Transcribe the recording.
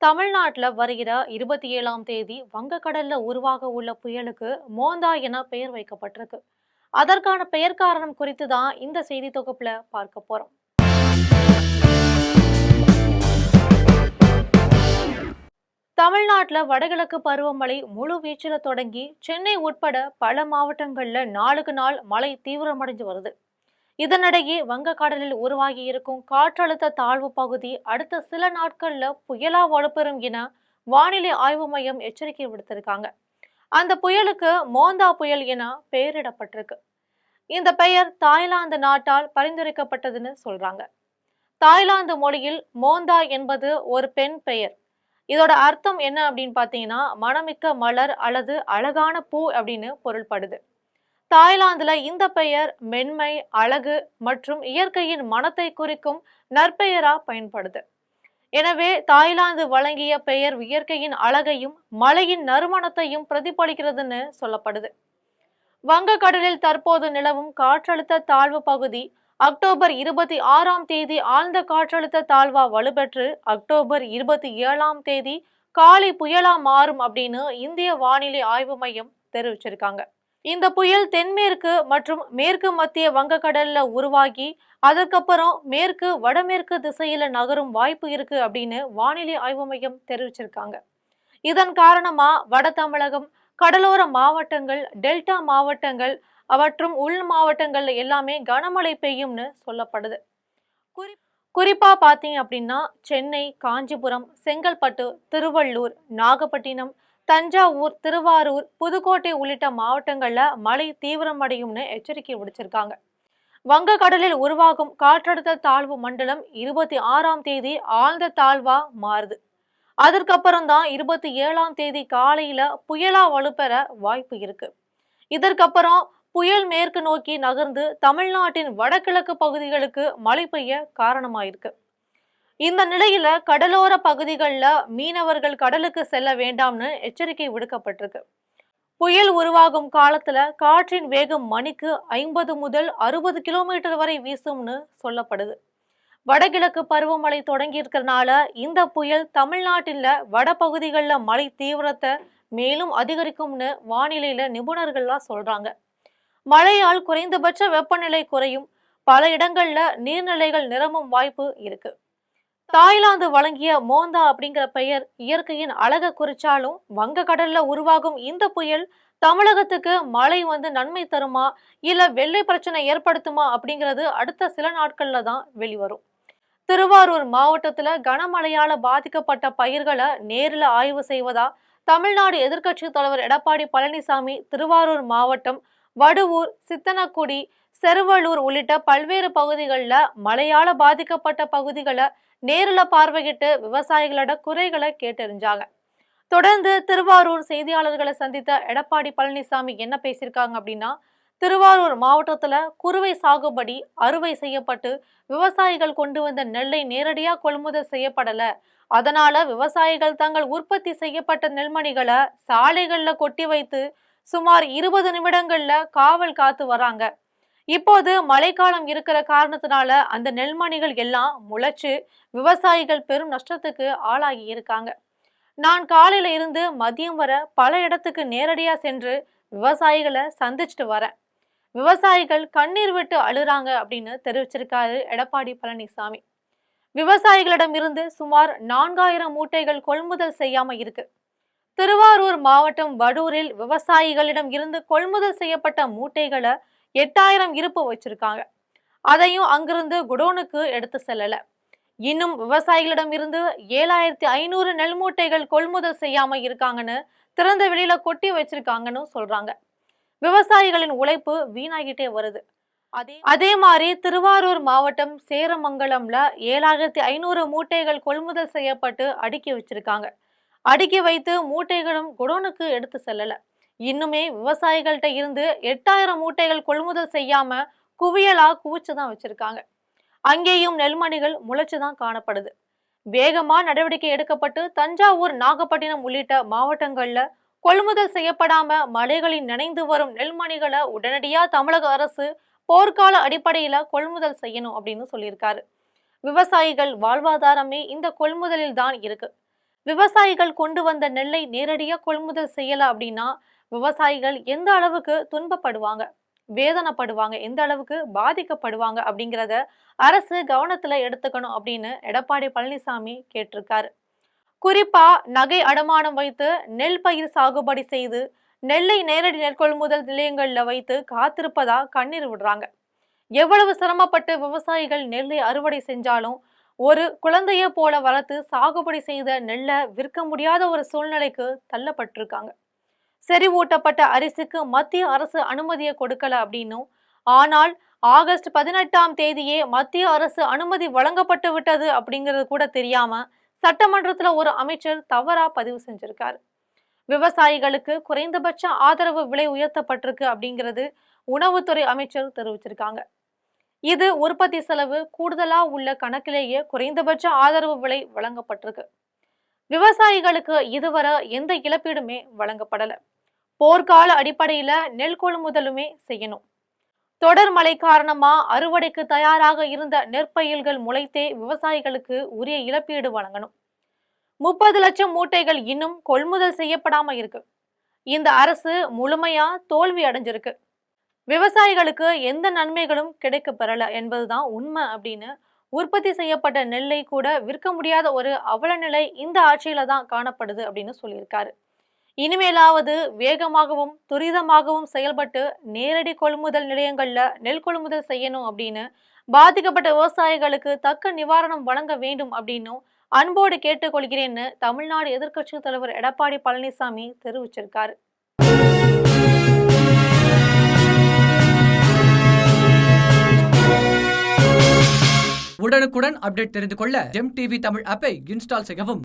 தமிழ்நாட்டில் வருகிற 27ஆம் தேதி வங்கக்கடல்ல உருவாக உள்ள புயலுக்கு மோந்தா என பெயர் வைக்கப்பட்டிருக்கு. அதற்கான பெயர் காரணம் குறித்து தான் இந்த செய்தி தொகுப்புல பார்க்க போறோம். தமிழ்நாட்டில் வடகிழக்கு பருவமழை முழு வீச்சில் தொடங்கி சென்னை உட்பட பல மாவட்டங்கள்ல நாளுக்கு நாள் மழை தீவிரமடைஞ்சு வருது. இதனிடையே வங்கக்கடலில் உருவாகி இருக்கும் காற்றழுத்த தாழ்வு பகுதி அடுத்த சில நாட்கள்ல புயலா வலுப்பெறும் என வானிலை ஆய்வு மையம் எச்சரிக்கை விடுத்திருக்காங்க. அந்த புயலுக்கு மோந்தா புயல் என பெயரிடப்பட்டிருக்கு. இந்த பெயர் தாய்லாந்து நாட்டால் பரிந்துரைக்கப்பட்டதுன்னு சொல்றாங்க. தாய்லாந்து மொழியில் மோந்தா என்பது ஒரு பெண் பெயர். இதோட அர்த்தம் என்ன அப்படின்னு பாத்தீங்கன்னா, மணமிக்க மலர் அல்லது அழகான பூ அப்படின்னு பொருள்படுது. தாய்லாந்துல இந்த பெயர் மென்மை, அழகு மற்றும் இயற்கையின் மனத்தை குறிக்கும் நற்பெயரா பயன்படுது. எனவே தாய்லாந்து வழங்கிய பெயர் இயற்கையின் அழகையும் மலையின் நறுமணத்தையும் பிரதிபலிக்கிறதுன்னு சொல்லப்படுது. வங்கக்கடலில் தற்போது நிலவும் காற்றழுத்த தாழ்வு பகுதி அக்டோபர் 26ஆம் தேதி ஆழ்ந்த காற்றழுத்த தாழ்வா வலுப்பெற்று அக்டோபர் 27ஆம் தேதி காலை புயலா மாறும் அப்படின்னு இந்திய வானிலை ஆய்வு மையம் தெரிவிச்சிருக்காங்க. இந்த புயல் தென்மேற்கு மற்றும் மேற்கு மத்திய வங்கக்கடல்ல உருவாகி அதுக்கப்புறம் மேற்கு வடமேற்கு திசையில நகரும் வாய்ப்பு இருக்கு அப்படின்னு வானிலை ஆய்வு மையம் தெரிவிச்சிருக்காங்க. இதன் காரணமா வட தமிழகம், கடலோர மாவட்டங்கள், டெல்டா மாவட்டங்கள் மற்றும் உள் மாவட்டங்கள்ல எல்லாமே கனமழை பெய்யும்னு சொல்லப்படுது. குறிப்பா பாத்தீங்க அப்படின்னா சென்னை, காஞ்சிபுரம், செங்கல்பட்டு, திருவள்ளூர், நாகப்பட்டினம், தஞ்சாவூர், திருவாரூர், புதுக்கோட்டை உள்ளிட்ட மாவட்டங்கள்ல மழை தீவிரமடையும்னு எச்சரிக்கை விடுச்சிருக்காங்க. வங்கக்கடலில் உருவாகும் காற்றழுத்த தாழ்வு மண்டலம் 26ஆம் தேதி ஆழ்ந்த தாழ்வா மாறுது. அதற்கப்புறம் தான் 27ஆம் தேதி காலையில புயலா வலுப்பெற வாய்ப்பு இருக்கு. இதற்கப்புறம் புயல் மேற்கு நோக்கி நகர்ந்து தமிழ்நாட்டின் வடகிழக்கு பகுதிகளுக்கு மழை பெய்ய காரணமாயிருக்கு. இந்த நிலையில கடலோர பகுதிகளில் மீனவர்கள் கடலுக்கு செல்ல வேண்டாம்னு எச்சரிக்கை விடுக்கப்பட்டிருக்கு. புயல் உருவாகும் காலத்துல காற்றின் வேகம் மணிக்கு 50 முதல் 60 கிலோமீட்டர் வரை வீசும்னு சொல்லப்படுது. வடகிழக்கு பருவமழை தொடங்கி இருக்கிறதுனால இந்த புயல் தமிழ்நாட்டில வடபகுதிகளில் மழை தீவிரத்தை மேலும் அதிகரிக்கும்னு வானிலையில நிபுணர்கள்லாம் சொல்றாங்க. மழையால் குறைந்தபட்ச வெப்பநிலை குறையும், பல இடங்கள்ல நீர்நிலைகள் நிரம்பும் வாய்ப்பு இருக்கு. தாய்லாந்து வழங்கிய மோந்தா அப்படிங்கிற பெயர் இயற்கையின் அழக குறிச்சாலும் வங்கக்கடல்ல உருவாகும் இந்த புயல் தமிழகத்துக்கு மழை நன்மை தருமா இல்ல வெள்ளை பிரச்சனை ஏற்படுத்துமா அப்படிங்கிறது அடுத்த சில நாட்கள்ல தான் வெளிவரும். திருவாரூர் மாவட்டத்துல கனமழையால பாதிக்கப்பட்ட பயிர்களை நேரில் ஆய்வு செய்வதா தமிழ்நாடு எதிர்க்கட்சி தலைவர் எடப்பாடி பழனிசாமி திருவாரூர் மாவட்டம் வடுவூர், சித்தனக்குடி, செருவலூர் உள்ளிட்ட பல்வேறு பகுதிகளில் மழையால பாதிக்கப்பட்ட பகுதிகளை நேரில் பார்வையிட்டு விவசாயிகளோட குறைகளை கேட்டறிஞ்சாங்க. தொடர்ந்து திருவாரூர் செய்தியாளர்களை சந்தித்த எடப்பாடி பழனிசாமி என்ன பேசியிருக்காங்க அப்படின்னா, திருவாரூர் மாவட்டத்துல குறுவை சாகுபடி அறுவை செய்யப்பட்டு விவசாயிகள் கொண்டு வந்த நெல்லை நேரடியா கொள்முதல் செய்யப்படல. அதனால விவசாயிகள் தங்கள் உற்பத்தி செய்யப்பட்ட நெல்மணிகளை சாலைகள்ல கொட்டி வைத்து சுமார் 20 நிமிடங்கள்ல காவல் காத்து வராங்க. இப்போது மழைக்காலம் இருக்கிற காரணத்தினால அந்த நெல்மணிகள் எல்லாம் முளைச்சு விவசாயிகள் பெரும் நஷ்டத்துக்கு ஆளாகி இருக்காங்க. நான் காலையில இருந்து மதியம் வர பல இடத்துக்கு நேரடியா சென்று விவசாயிகளை சந்திச்சுட்டு வரேன். விவசாயிகள் கண்ணீர் விட்டு அழுறாங்க அப்படின்னு தெரிவிச்சிருக்காரு எடப்பாடி பழனிசாமி. விவசாயிகளிடம் இருந்து சுமார் 4000 மூட்டைகள் கொள்முதல் செய்யாம இருக்கு. திருவாரூர் மாவட்டம் வடூரில் விவசாயிகளிடம் இருந்து கொள்முதல் செய்யப்பட்ட மூட்டைகளை 8000 இருப்பு வச்சிருக்காங்க. அதையும் அங்கிருந்து குடோனுக்கு எடுத்து செல்லல. இன்னும் விவசாயிகளிடம் இருந்து 7500 நெல் மூட்டைகள் கொள்முதல் செய்யாம இருக்காங்கன்னு திறந்த வெளியில கொட்டி வச்சிருக்காங்கன்னு சொல்றாங்க. விவசாயிகளின் உழைப்பு வீணாகிட்டே வருது. அதே மாதிரி திருவாரூர் மாவட்டம் சேரமங்கலம்ல 7500 மூட்டைகள் கொள்முதல் செய்யப்பட்டு அடுக்கி வச்சிருக்காங்க. அடுக்கி வைத்து மூட்டைகளும் குடோனுக்கு எடுத்து செல்லல. இன்னுமே விவசாயிகள்கிட்ட இருந்து 8000 மூட்டைகள் கொள்முதல் செய்யாம குவியலா குவிச்சுதான் வச்சிருக்காங்க. அங்கேயும் நெல்மணிகள் முளைச்சுதான் காணப்படுது. வேகமா நடவடிக்கை எடுக்கப்பட்டு தஞ்சாவூர், நாகப்பட்டினம் உள்ளிட்ட மாவட்டங்கள்ல கொள்முதல் செய்யப்படாம மலைகளில் நனைந்து வரும் நெல்மணிகளை உடனடியா தமிழக அரசு போர்க்கால அடிப்படையில கொள்முதல் செய்யணும் அப்படின்னு சொல்லியிருக்காரு. விவசாயிகள் வாழ்வாதாரமே இந்த கொள்முதலில் தான் இருக்கு. விவசாயிகள் கொண்டு வந்த நெல்லை நேரடியா கொள்முதல் செய்யல அப்படின்னா விவசாயிகள் எந்த அளவுக்கு துன்பப்படுவாங்க, வேதனைப்படுவாங்க, எந்த அளவுக்கு பாதிக்கப்படுவாங்க அப்படிங்கிறத அரசு கவனத்துல எடுத்துக்கணும் அப்படின்னு எடப்பாடி பழனிசாமி கேட்டிருக்காரு. குறிப்பா நகை அடமானம் வைத்து நெல் பயிர் சாகுபடி செய்து நெல்லை நேரடி நெற்கொள்முதல் நிலையங்கள்ல வைத்து காத்திருப்பதா கண்ணீர் விடுறாங்க. எவ்வளவு சிரமப்பட்டு விவசாயிகள் நெல்லை அறுவடை செஞ்சாலும் ஒரு குழந்தைய போல வளர்த்து சாகுபடி செய்த நெல்லை விற்க முடியாத ஒரு சூழ்நிலைக்கு தள்ளப்பட்டிருக்காங்க. செறிவூட்டப்பட்ட அரிசிக்கு மத்திய அரசு அனுமதியை கொடுக்கல அப்படின்னும், ஆனால் ஆகஸ்ட் 18ஆம் தேதியே மத்திய அரசு அனுமதி வழங்கப்பட்டு விட்டது அப்படிங்கிறது கூட தெரியாம சட்டமன்றத்துல ஒரு அமைச்சர் தவறா பதிவு செஞ்சிருக்காரு. விவசாயிகளுக்கு குறைந்தபட்ச ஆதரவு விலை உயர்த்தப்பட்டிருக்கு அப்படிங்கிறது உணவுத்துறை அமைச்சர் தெரிவிச்சிருக்காங்க. இது உற்பத்தி செலவு கூடுதலா உள்ள கணக்கிலேயே குறைந்தபட்ச ஆதரவு விலை வழங்கப்பட்டிருக்கு. விவசாயிகளுக்கு இதுவரை எந்த இழப்பீடுமே வழங்கப்படல. போர்க்கால அடிப்படையில நெல் கொள்முதலுமே செய்யணும். தொடர் மழை காரணமா அறுவடைக்கு தயாராக இருந்த நெற்பயிர்கள் முளைத்தே விவசாயிகளுக்கு உரிய இழப்பீடு வழங்கணும். 30 லட்சம் மூட்டைகள் இன்னும் கொள்முதல் செய்யப்படாம இருக்கு. இந்த அரசு முழுமையா தோல்வி அடைஞ்சிருக்கு. விவசாயிகளுக்கு எந்த நன்மைகளும் கிடைக்க பெறல என்பதுதான் உண்மை அப்படின்னு, உற்பத்தி செய்யப்பட்ட நெல்லை கூட விற்க முடியாத ஒரு அவலநிலை இந்த ஆட்சியில தான் காணப்படுது அப்படின்னு சொல்லியிருக்காரு. இனிமேலாவது வேகமாகவும் துரிதமாகவும் செயல்பட்டு நேரடி கொள்முதல் நிலையங்கள்ல நெல் கொள்முதல் செய்யணும் அப்படின்னு பாதிக்கப்பட்ட விவசாயிகளுக்கு தக்க நிவாரணம் வழங்க வேண்டும் அப்படின்னும் அன்போடு கேட்டுக்கொள்கிறேன்னு தமிழ்நாடு எதிர்க்கட்சி தலைவர் எடப்பாடி பழனிசாமி தெரிவிச்சிருக்காரு. உடனுக்குடன் அப்டேட் தெரிந்து கொள்ள ஜெம் டிவி தமிழ் ஆப்பை இன்ஸ்டால் செய்யவும்.